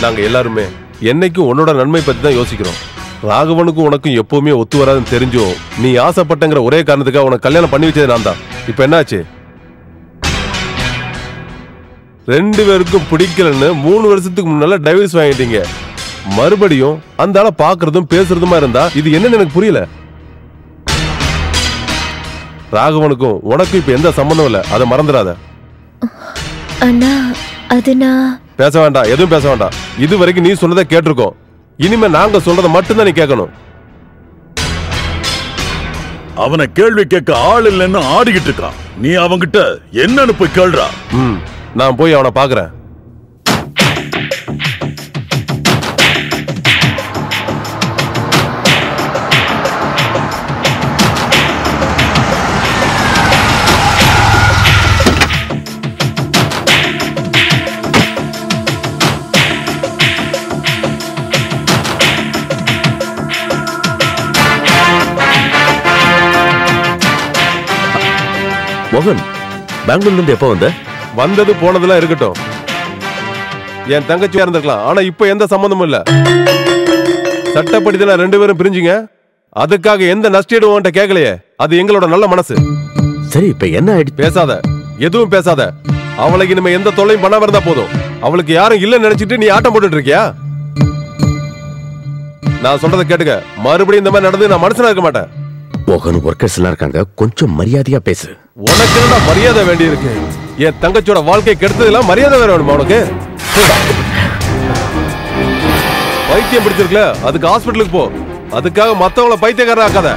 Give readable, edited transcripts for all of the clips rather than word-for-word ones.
நாங்க எல்லாருமே என்னைக்கும் உன்னோட நன்மை பத்தி தான் யோசிக்கிறோம். ராகவனுக்கும் உனக்கும் எப்பவுமே ஒத்து வராதுன்னு தெரிஞ்சும் நீ ஆசைப்பட்டங்கிற ஒரே காரணத்துக்காக உனக்கு கல்யாணம் பண்ணி வச்சது நான் தான். இப்ப என்னாச்சு? 2 பேருக்கும் பிடிக்கலன்னு 3 வருஷத்துக்கு முன்னால டைவர்ஸ் வாங்கிட்டீங்க. மறுபடியும் அந்த ஆளை பாக்குறதும் பேசுறதுமா இருந்தா இது என்னன்னு எனக்கு புரியல. ராகவனுக்கும் உனக்கும் இப்ப எந்த சம்பந்தம் இல்ல, அதை மறந்துடாத. அண்ணா அது நான் பேச வேண்டாம், எதுவும் பேச வேண்டாம். இது வரைக்கும் நீ சொன்னதை கேட்டிருக்கோம். இனிமே நாங்க சொல்றதை மட்டும்தான் நீ கேட்கணும். அவனை கேள்வி கேட்க ஆள் இல்லைன்னு ஆடிக்கிட்டு இருக்கான். நீ அவங்கிட்ட என்னன்னு போய் கேள்றா. நான் போய் அவனை பாக்குறேன். மோகன், பெங்களூர்ல இருந்து எப்ப வந்தது போனதெல்லாம் இருக்கட்டும். என் தங்கச்சியா இருந்திருக்கலாம், ஆனா இப்ப எந்த சம்பந்தமும் இல்ல. சட்டப்படிதான் 2 பேரும் பிரிஞ்சுங்க. அதுக்காக எந்த நஷ்டீடும் உன்கிட்ட கேட்கலையே. அது எங்களோட நல்ல மனசு. சரி, இப்ப என்ன ஆயிடுச்சு? பேசாத, எதுவும் பேசாத. அவளுக்கு இனிமே எந்த தொல்லையும் பண்ணாம இருந்தா போதும். அவளுக்கு யாரும் இல்லன்னு நினைச்சிட்டு நீ ஆட்டம் போட்டுட்டு இருக்கியா? நான் சொல்றதை கேட்டுக்க. மறுபடியும் இந்த மாதிரி நடந்து நான் மனுஷனா இருக்க மாட்டேன். மோகன், ஒர்க்கர்ஸ் எல்லாம் இருக்காங்க, கொஞ்சம் மரியாதையா பேசு. உனக்கு என்ன மரியாதை வேண்டி இருக்கு? என் தங்கச்சியோட வாழ்க்கை கெடுத்ததுல மரியாதை வேற வேணுமா உனக்கு? பைத்தியம் பிடிச்சிருக்கல, அதுக்கு ஹாஸ்பிட்டலுக்கு போ. அதுக்காக மத்தவங்கள பைத்தியக்காரன் ஆக்காத.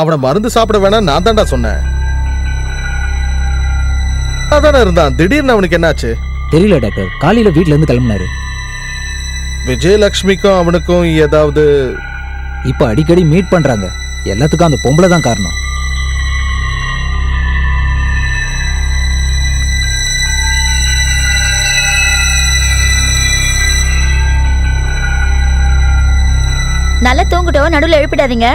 அவனை மருந்து சாப்பிட வேணாம் நான் தான்டா சொன்னேன். அதான இருந்தான். திடீர்னு அவனுக்கு என்னாச்சு தெரியல டாக்டர். காலையில வீட்ல இருந்து கிளம்பினாரு. விஜயலட்சுமிக்கும் அவனுக்கும் ஏதாவது? இப்ப அடிக்கடி மீட் பண்றாங்க. எல்லாத்துக்கும் அந்த பொம்பளை தான் காரணம். நல்லா தூங்கிட்டோம், நடுவில் எழுப்பிடாதீங்க.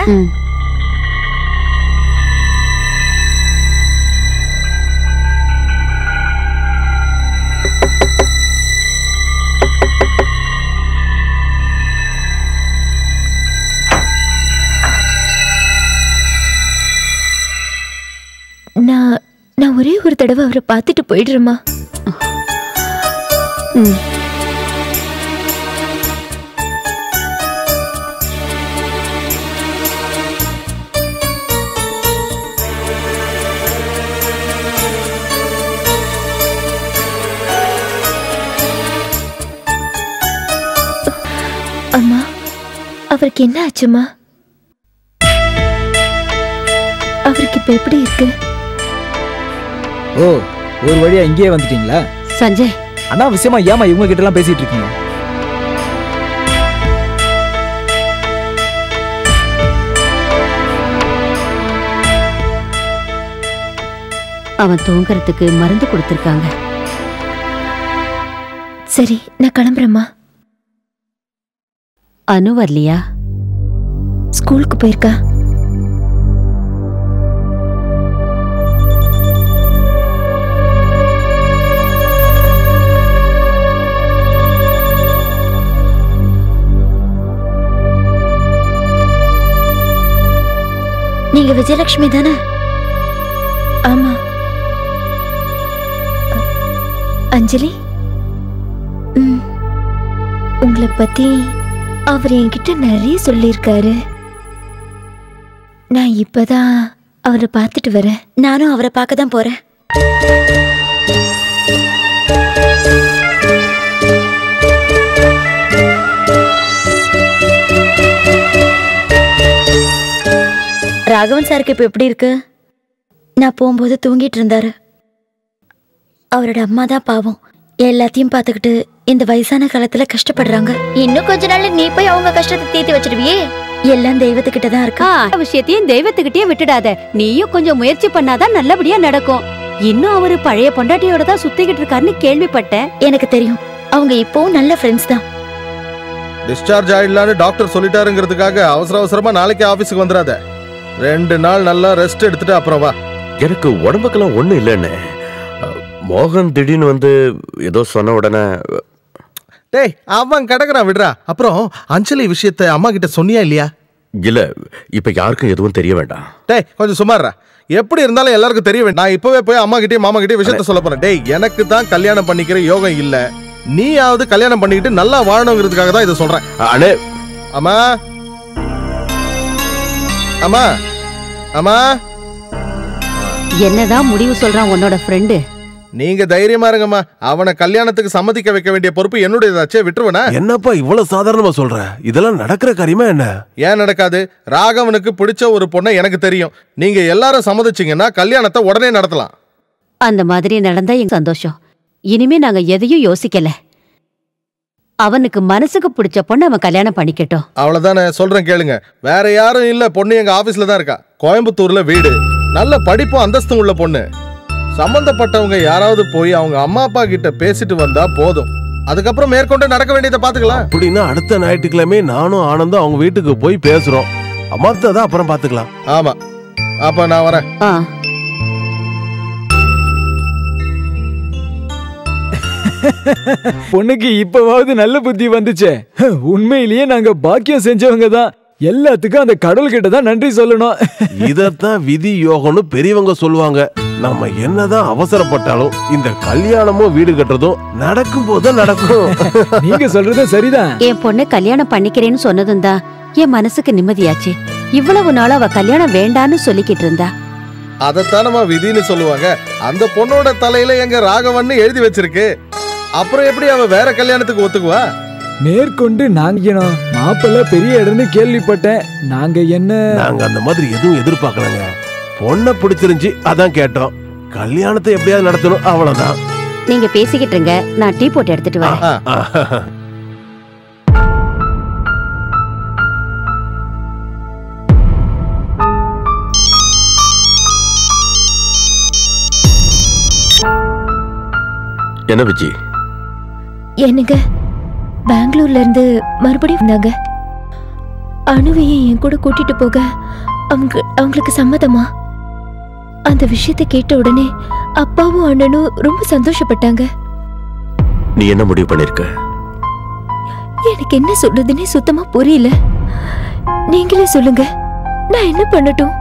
நான் ஒரே ஒரு தடவை அவரை பார்த்துட்டு போயிடுறேம்மா. அம்மா, அவருக்கு என்ன ஆச்சுமா? அவருக்கு இப்ப எப்படி இருக்கு? ஓ, ஒரு வழியா இங்கேயே வந்துட்டீங்களா? சஞ்சய், அனாவசியமா ஏமா இவங்க கிட்ட எல்லாம் பேசிட்டு இருக்கீங்க? அவன் தூங்குறதுக்கு மருந்து கொடுத்திருக்காங்க. சரி, நான் கிளம்புறேம்மா. அனு வரலையா? ஸ்கூலுக்கு போயிருக்கா. நீங்க விஜயலட்சுமி தானே? ஆமா. அஞ்சலி, உங்களை பத்தி அவர் என்கிட்ட நிறைய சொல்லியிருக்காரு. நான் இப்பதான் அவரை பார்த்துட்டு வரேன். நானும் அவரை பார்க்க தான் போறேன். ராகவன் சாருக்கு இப்ப எப்படி இருக்கு? நான் போகும்போது தூங்கிட்டு இருந்தாரு. அவரோட அம்மா தான் பாவம். எல்லாத்தையும் பார்த்துக்கிட்டு இந்த வயசான காலத்துல கஷ்டப்படுறாங்க. இன்னும் கொஞ்ச நாள்ல நீ போய் அவங்க கஷ்டத்தை தீர்த்து வச்சிடுவியே. எல்லாம் தெய்வத்துக்கிட்ட தான் இருக்கா. விஷயத்தையும் தெய்வத்துக்கிட்டே விட்டுடாத. நீயும் கொஞ்சம் முயற்சி பண்ணாதான் நல்லபடியா நடக்கும். இன்னும் அவரு பழைய பொண்டாட்டியோட தான் சுத்திக்கிட்டு இருக்காருன்னு கேள்விப்பட்டேன். எனக்கு தெரியும். அவங்க இப்பவும் நல்ல ஃப்ரெண்ட்ஸ் தான். டிஸ்சார்ஜ் ஆயிடலான்னு டாக்டர் சொல்லிட்டாருங்கிறதுக்காக அவசரமா நாளைக்கு ஆபீஸுக்கு வந்துடாத. 2 நாள் நல்லா ரெஸ்ட் எடுத்துட்டு அப்புறம் வா. எனக்கு உடம்புக்கெல்லாம் ஒண்ணும் இல்லைன்னு மோகன் திடீர்னு வந்து ஏதோ சொன்ன உடனே டேய் அவன் கிடக்குறான் விடுறா. அப்புறம் அஞ்சலி விஷயத்தை அம்மா கிட்ட சொன்னியா இல்லையா? இல்ல, இப்ப யாருக்கும் எதுவும் தெரிய வேண்டாம். டேய் கொஞ்சம் சுமாரா. எப்படி இருந்தாலும் எல்லாருக்கும் தெரிய வேண்டாம். நான் இப்பவே போய் அம்மா கிட்டே மாமா கிட்டே விஷயத்த சொல்ல போறேன். டேய் எனக்கு தான் கல்யாணம் பண்ணிக்கிற யோகம் இல்ல. நீயாவது கல்யாணம் பண்ணிக்கிட்டு நல்லா வாழணுங்கிறதுக்காக தான் இதை சொல்றேன். அண்ணே. அம்மா அம்மா அம்மா என்னதான் முடிவு சொல்றான் உன்னோட ஃப்ரெண்டு? நீங்க தைரியமா இருங்கம்மா. அவனை கல்யாணத்துக்கு சம்மதிக்க வைக்க வேண்டிய பொறுப்பு என்னுடையதாச்சே. விட்டுருவனா? என்னப்பா இவ்வளவு சாதாரணமா சொல்ற? இதெல்லாம் நடக்கிற காரியமா என்ன? ஏன் நடக்காது? ராகவனுக்கு பிடிச்ச ஒரு பொண்ணை எனக்கு தெரியும். நீங்க எல்லாரும் சம்மதிச்சீங்கன்னா கல்யாணத்தை உடனே நடத்தலாம். அந்த மாதிரி நடந்தா எங்க சந்தோஷம். இனிமே நாங்க எதையும் யோசிக்கல. அவனுக்கு மனசுக்கு பிடிச்ச பொண்ணு அவன் கல்யாணம் பண்ணிக்கட்டும். அவ்வளவுதானே சொல்றேன் கேளுங்க. வேற யாரும் இல்ல. பொண்ணு எங்க ஆபீஸ்ல தான் இருக்கா. கோயம்புத்தூர்ல வீடு. நல்ல படிப்பும் அந்தஸ்தும் உள்ள பொண்ணு. சம்பந்தப்பட்டவங்க யாராவது போய் அவங்க அம்மா அப்பா கிட்ட பேசிட்டு வந்தா போதும். அதுக்கப்புறம் மேற்கொண்டு நடக்க வேண்டியதை பாத்துக்கலாம். அப்படின்னா அடுத்த ஞாயிற்றுக்கிழமை நானும் ஆனந்தும் அவங்க வீட்டுக்கு போய் பேசுறோம். அம்மாத்தான் அப்புறம் பாத்துக்கலாம். ஆமா, அப்ப நான் வரேன். பொண்ணுக்கு இப்பவாவது நல்ல புத்தி வந்துச்சே. உண்மையிலேயே நாங்க பாக்கியம் செஞ்சவங்க தான். எல்லாத்துக்கும் அந்த கடவுள்கிட்ட தான் நன்றி சொல்லணும். இதத்தான் விதி யோகம்னு பெரியவங்க சொல்லுவாங்க. நம்ம என்னதான் அவசரப்பட்டாலும் இந்த கல்யாணமும் வீடு கட்டுறதும் நடக்கும் போது நடக்கும். நீங்க சொல்றது சரிதான். என் பொண்ணு கல்யாணம் பண்ணிக்கிறேன்னு சொன்னதும் தான் என் மனசுக்கு நிம்மதியாச்சு. இவ்வளவு நாள் அவ கல்யாணம் வேண்டான்னு சொல்லிக்கிட்டு இருந்தா. அதத்தான் நம்ம விதின்னு சொல்லுவாங்க. அந்த பொண்ணோட தலையில எங்க ராகவன்னு எழுதி வச்சிருக்கு. அப்புறம் எப்படி அவ வேற கல்யாணத்துக்கு ஒத்துக்குவா? மேற்கொண்டு நாங்க மாப்பிள்ள பெரிய இடம்னு கேள்விப்பட்டேன். நாங்க அந்த மாதிரி எதுவும் எதிர்பார்க்கலங்க. பொண்ணை பிடிச்சிருந்துச்சு, அதான் கேட்டோம். கல்யாணத்தை எப்படியாவது நடத்தணும், அவ்வளவுதான். நீங்க பேசிக்கிட்டு இருங்க, நான் டீ போட்டு எடுத்துட்டு வரேன். என்ன விஜி? என்னங்க, பெங்களூர்ல இருந்து மறுபடியும் வந்தாங்க. அனுவையை என் கூட கூட்டிட்டு போக அவங்களுக்கு சம்மதமா? அந்த விஷயத்தை கேட்ட உடனே அப்பாவும் அண்ணனும் ரொம்ப சந்தோஷப்பட்டாங்க. நீ என்ன முடிவு பண்ணிருக்க? எனக்கு என்ன சொல்றதுன்னே சுத்தமா புரியல. நீங்களே சொல்லுங்க, நான் என்ன பண்ணட்டும்?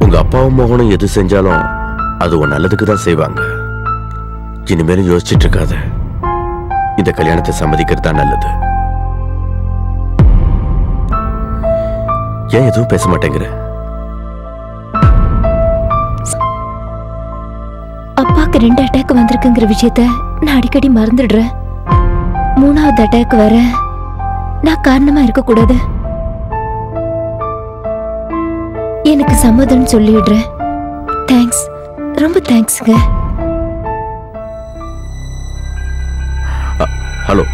உங்க அப்பாவும் மகனும் எது செஞ்சாலும் அது உன் நல்லதுக்கு தான் செய்வாங்க. இனிமேலும் யோசிச்சுட்டு இருக்காத. இந்த கல்யாணத்தை சம்மதிக்கிறது தான் நல்லது. ஏன் எதுவும் பேச மாட்டேங்கிற? அப்பாக்கு 2 அட்டாக் வந்திருக்குங்கிற விஷயத்த நான் அடிக்கடி மறந்துடுறேன். 3வது அட்டாக் வர நான் காரணமா இருக்க கூடாது. எனக்கு சம்மதம் சொல்லிடுறேன். தேங்க்ஸ், ரொம்ப தேங்க்ஸ்ங்க. ஹலோ.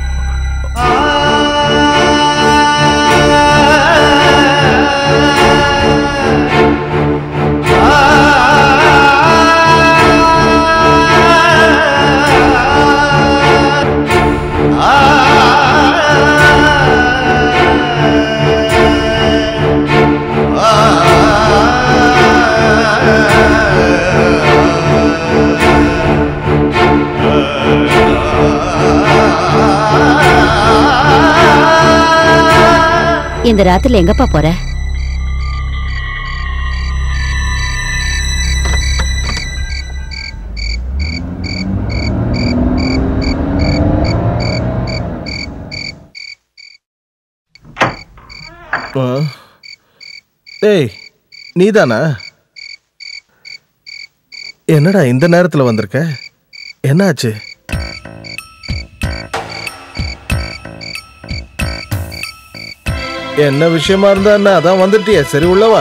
இந்த ராத்திரில எங்கப்பா போற? டேய், நீதானா? என்னடா இந்த நேரத்துல வந்திருக்க? என்னாச்சு? என்ன விஷயமா இருந்தா என்ன? அதான் வந்துட்டியே, சரி உள்ளவா.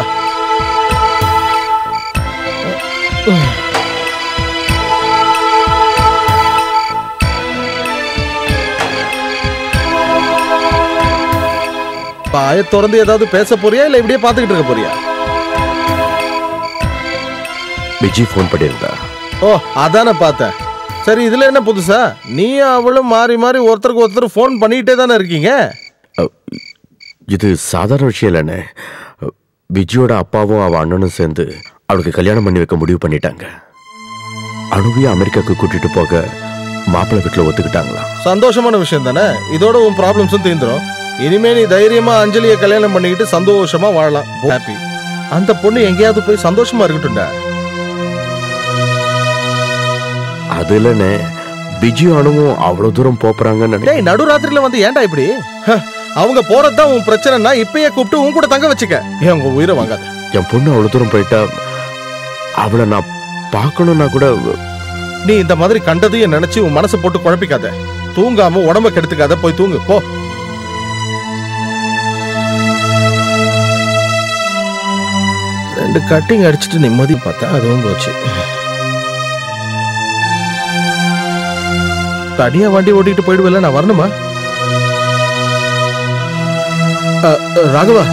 வாயை திறந்து ஏதாவது பேச போறியா இல்ல இப்படியே பாத்துக்கிட்டு இருக்க போறியா? விஜய் ஃபோன் பண்ணியிருந்தா. ஓ அதானே பார்த்தேன். சரி இதுல என்ன புதுசா? நீ அவளும் மாறி மாறி ஒருத்தருக்கு ஒருத்தர் ஃபோன் பண்ணிட்டே தானே இருக்கீங்க. இது சாதாரண விஷயம் இல்லைண்ணே. விஜயோட அப்பாவும் அவ அண்ணனும் சேர்ந்து அவளுக்கு கல்யாணம் பண்ணி வைக்க முடிவு பண்ணிட்டாங்க. அனுவியை அமெரிக்காவுக்கு கூட்டிட்டு போக மாப்பிள்ளை வீட்டுல ஒத்துக்கிட்டாங்களா? சந்தோஷமான விஷயம் தானே. இதோட உன் ப்ராப்ளம்ஸும் தீந்துரும். இனிமே நீ தைரியமா அஞ்சலியை கல்யாணம் பண்ணிக்கிட்டு சந்தோஷமா வாழலாம். ஹாப்பி. அந்த பொண்ணு எங்கேயாவது போய் சந்தோஷமா இருக்கட்டும்டா. அது இல்லைண்ணே, விஜயும் அனுவும் அவ்வளவு தூரம் போறாங்கன்னு. நடுராத்திரில வந்து ஏன்டா இப்படி? அவங்க போறதுதான் உன் பிரச்சனைனா இப்பயே கூப்பிட்டு உன் கூட தங்க வச்சுக்க. ஏன் உங்க உயிரை வாங்காத. என் பொண்ணு அவ்வளவு தூரம் போயிட்டா அவளை நான் பார்க்கணும்னா கூட. நீ இந்த மாதிரி கண்டதையும் நினைச்சு உன் மனசை போட்டு குழப்பிக்காத. தூங்காம உடம்ப கெடுத்துக்காத. போய் தூங்கு போ. ரெண்டு கட்டிங் அடிச்சுட்டு நிம்மதி பார்த்தா அதுவும் போச்சு. தனியா வண்டி ஓட்டிட்டு போயிடுவேல, நான் வரணுமா? ராகவா